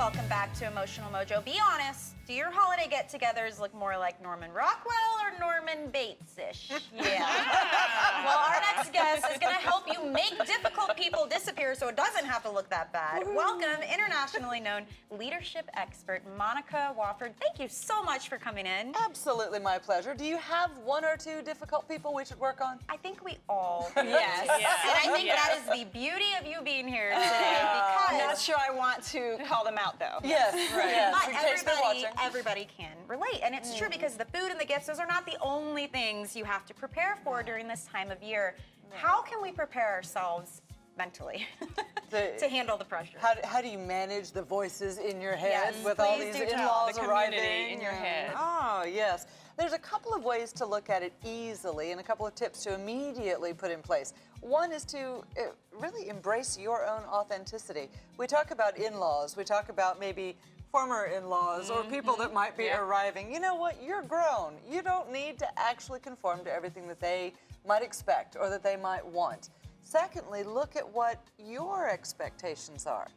welcome back to Emotional Mojo. Be honest, do your holiday get-togethers look more like Norman Rockwell or Norman Bates-ish? Yeah. Well, our next guest is going to help you make difficult people disappear so it doesn't have to look that bad. Welcome, internationally known leadership expert Monica Wofford. Thank you so much for coming in. Absolutely my pleasure. Do you have one or two difficult people we should work on? I think we all Yes. And I think that is the beauty of you being here today because I'm not sure I want to call them out, though. Yes, right. Yes. But In case they're watching. everybody can relate. And it's true because the food and the gifts, those are not the only things you have to prepare for during this time of year. How can we prepare ourselves mentally to handle the pressure? How do you manage the voices in your head Yes, with all please these do tell. in-laws The arriving? community in your head. Oh, yes. There's a couple of ways to look at it easily and a couple of tips to immediately put in place. One is to really embrace your own authenticity. We talk about in-laws. We talk about maybe former in-laws or people that might be arriving. You know what? You're grown. You don't need to actually conform to everything that they might expect or that they might want. Secondly, look at what your expectations are.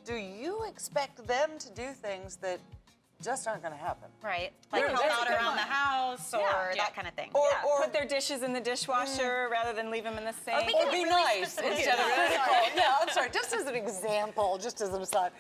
Do you expect them to do things that just aren't going to happen? Right. Like help that's a out good around one. the house or that kind of thing. Or Put their dishes in the dishwasher rather than leave them in the sink. can Or get be really nice specific. instead of critical. Yeah, I'm sorry. Just as an example, just as an aside,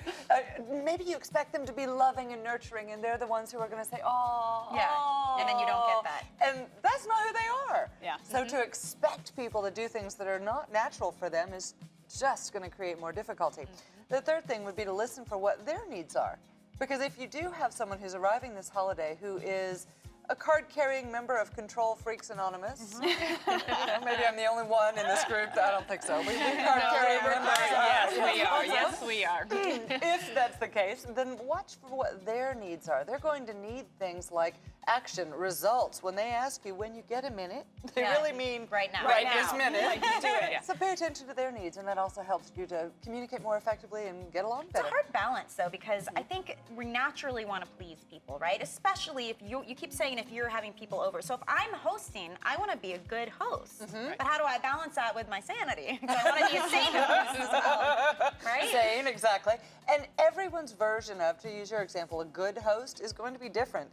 maybe you expect them to be loving and nurturing, and they're the ones who are going to say, "Oh, Yeah, oh," and then you don't get that. and that's not who they are. Yeah. So to expect people to do things that are not natural for them is just going to create more difficulty. The third thing would be to listen for what their needs are. Because if you do have someone who's arriving this holiday who is a card-carrying member of Control Freaks Anonymous, you know, maybe I'm the only one in this group. I don't think so. We card-carrying members. Yes, we are. Yes, we are. If that's the case, then watch for what their needs are. They're going to need things like action, results. When they ask you when you get a minute, they really mean right now. Right, Right this now. minute. Like, do it. So pay attention to their needs, and that also helps you to communicate more effectively and get along It's better. a hard balance, though, because I think we naturally want to please people, right? Especially if you keep saying if you're having people over. So if I'm hosting, I want to be a good host. But how do I balance that with my sanity? Because I want to be a sane host as well, right? Sane, exactly. And everyone's version of, to use your example, a good host is going to be different.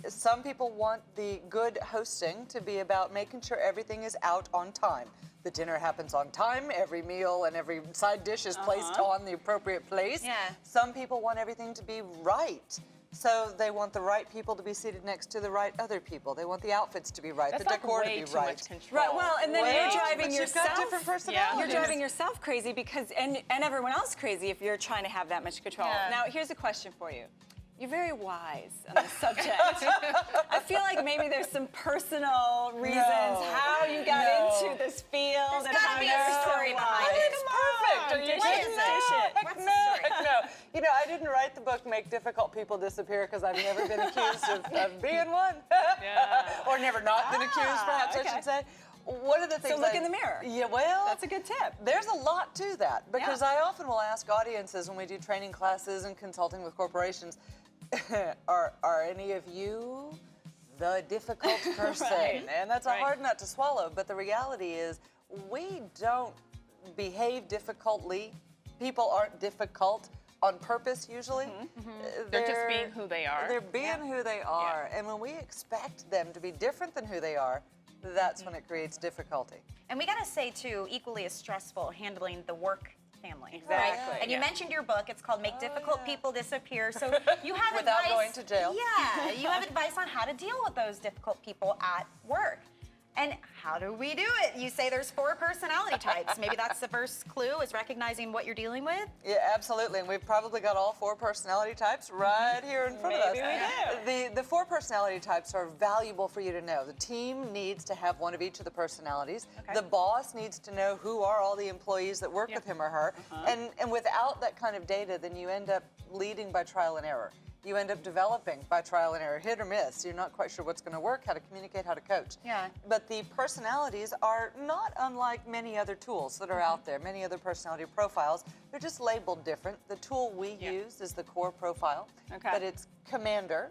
Some people want the good hosting to be about making sure everything is out on time. The dinner happens on time, every meal and every side dish is placed on the appropriate place. Yeah. Some people want everything to be right. So they want the right people to be seated next to the right other people. They want the outfits to be right, That's the like decor way to be too right. much control. Right, well, and then Wait, you're driving but yourself. You've got different personalities. You're driving yourself crazy because, and everyone else crazy if you're trying to have that much control. Yeah. Now, here's a question for you. You're very wise on this subject. I feel like maybe there's some personal reasons how you got into this field. There's gotta be a story behind it. It's perfect. Are you What kidding is me? it? Heck What's the no, story? heck no. You know, I didn't write the book Make Difficult People Disappear because I've never been accused of being one. Or never not been accused, perhaps I should say. One of the things So look in the mirror. Yeah, well, That's a good tip. there's a lot to that because I often will ask audiences when we do training classes and consulting with corporations, are any of you the difficult person? And that's a hard nut to swallow, but the reality is we don't behave difficultly. People aren't difficult on purpose usually. They're just being who they are. They're being who they are. And when we expect them to be different than who they are, that's when it creates difficulty. And we got to say, too, equally as stressful handling the work family. Exactly, Right? And you mentioned your book. It's called Make Difficult People Disappear. So you have Without advice. going to jail. Yeah. You have advice on how to deal with those difficult people at work. And how do we do it? You say there's 4 personality types. Maybe that's the first clue, is recognizing what you're dealing with. Yeah, absolutely. And we've probably got all 4 personality types right here in front of us. Maybe we The 4 personality types are valuable for you to know. The team needs to have one of each of the personalities. Okay. The boss needs to know who are all the employees that work with him or her. And without that kind of data, then you end up leading by trial and error. You end up developing by trial and error, hit or miss. You're not quite sure what's going to work, how to communicate, how to coach. Yeah. But the personalities are not unlike many other tools that are out there, many other personality profiles. They're just labeled different. The tool we use is the core profile, but it's commander,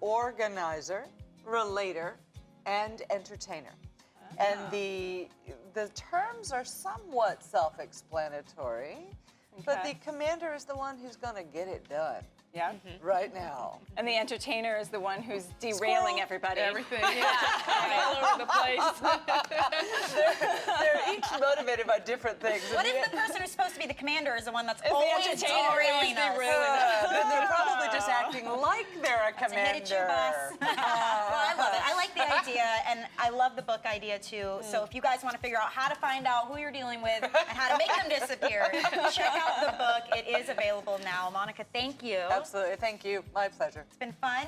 organizer, relator, and entertainer. And the terms are somewhat self-explanatory. But the commander is the one who's going to get it done Yeah. right now. And the entertainer is the one who's derailing everybody. Everything, all over the place. They're each motivated by different things. What if the person who's supposed to be the commander is the one that's the always entertainer. derailing us? Then they're probably just acting like they're a commander. Hit it, your boss. Well, I love it. I like the idea, and I love the book idea too. So if you guys want to figure out how to find out who you're dealing with and how to make them disappear, check out the book. It is available now. Monica, thank you. Absolutely. Thank you. My pleasure. It's been fun.